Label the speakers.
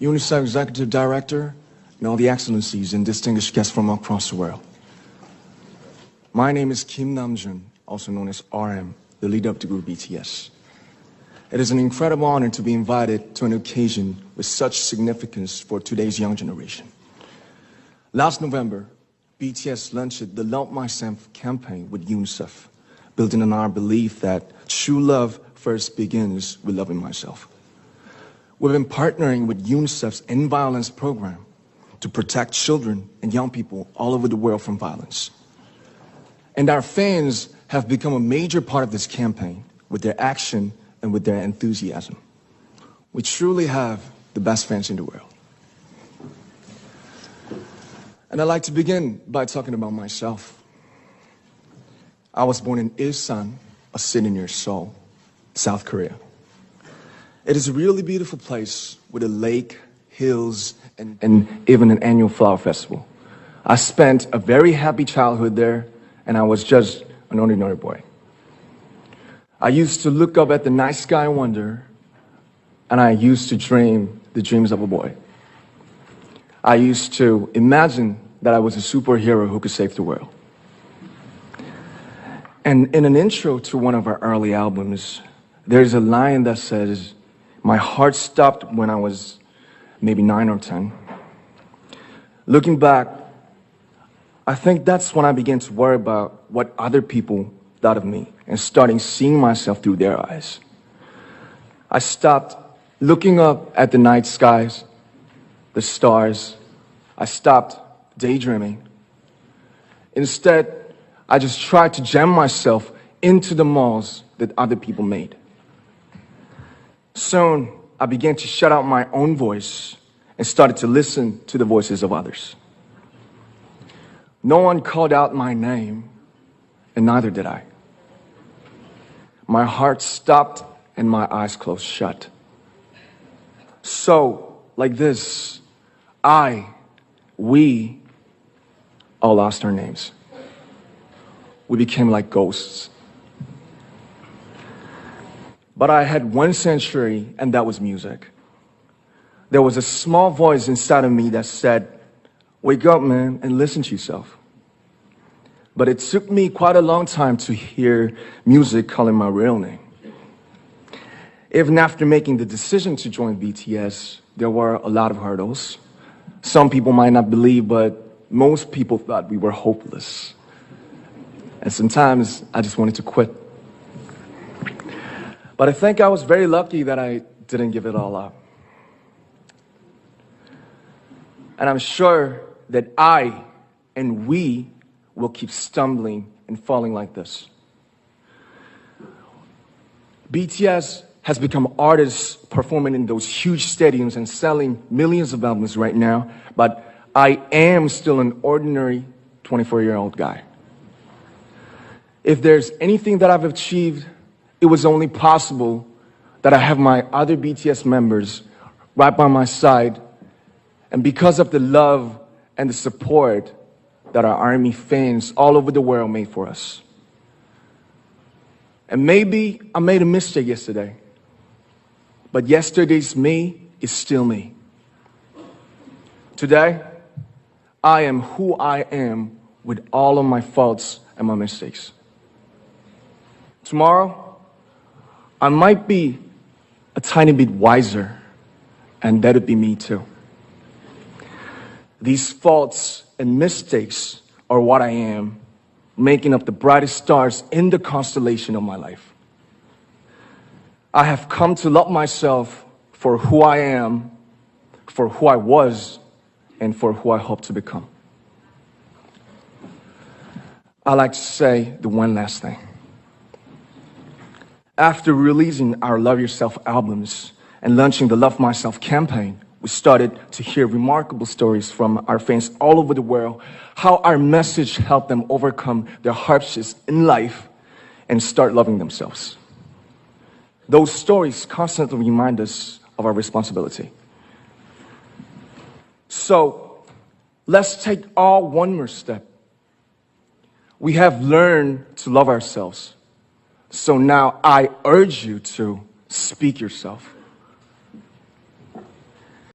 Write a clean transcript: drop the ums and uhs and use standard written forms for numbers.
Speaker 1: UNICEF Executive Director, and all the excellencies and distinguished guests from across the world. My name is Kim Namjoon, also known as RM, the leader of the group BTS. It is an incredible honor to be invited to an occasion with such significance for today's young generation. Last November, BTS launched the Love Myself campaign with UNICEF, building on our belief that true love first begins with loving myself. We've been partnering with UNICEF's End Violence program to protect children and young people all over the world from violence. And our fans have become a major part of this campaign with their action and with their enthusiasm. We truly have the best fans in the world. And I'd like to begin by talking about myself. I was born in Ilsan, a city near Seoul, South Korea. It is a really beautiful place with a lake, hills, and even an annual flower festival. I spent a very happy childhood there, and I was just an ordinary boy. I used to look up at the night sky and wonder, and I used to dream the dreams of a boy. I used to imagine that I was a superhero who could save the world. And in an intro to one of our early albums, there's a line that says, "My heart stopped when I was maybe 9 or 10. Looking back, I think that's when I began to worry about what other people thought of me and starting seeing myself through their eyes. I stopped looking up at the night skies, the stars. I stopped daydreaming. Instead, I just tried to jam myself into the malls that other people made. Soon, I began to shut out my own voice and started to listen to the voices of others. No one called out my name, and neither did I. My heart stopped and my eyes closed shut. So, like this, we all lost our names. We became like ghosts. But I had one sanctuary, and that was music. There was a small voice inside of me that said, "Wake up, man, and listen to yourself." But it took me quite a long time to hear music calling my real name. Even after making the decision to join BTS, there were a lot of hurdles. Some people might not believe, but most people thought we were hopeless. And sometimes I just wanted to quit. But I think I was very lucky that I didn't give it all up. And I'm sure that I and we will keep stumbling and falling like this. BTS has become artists performing in those huge stadiums and selling millions of albums right now, but I am still an ordinary 24-year-old guy. If there's anything that I've achieved, it was only possible that I have my other BTS members right by my side, and because of the love and the support that our ARMY fans all over the world made for us. And maybe I made a mistake yesterday, but yesterday's me is still me. Today, I am who I am with all of my faults and my mistakes. Tomorrow, I might be a tiny bit wiser, and that would be me too. These faults and mistakes are what I am, making up the brightest stars in the constellation of my life. I have come to love myself for who I am, for who I was, and for who I hope to become. I'd like to say the one last thing. After releasing our Love Yourself albums and launching the Love Myself campaign, we started to hear remarkable stories from our fans all over the world, how our message helped them overcome their hardships in life and start loving themselves. Those stories constantly remind us of our responsibility. So, let's take all one more step. We have learned to love ourselves. So now I urge you to speak yourself.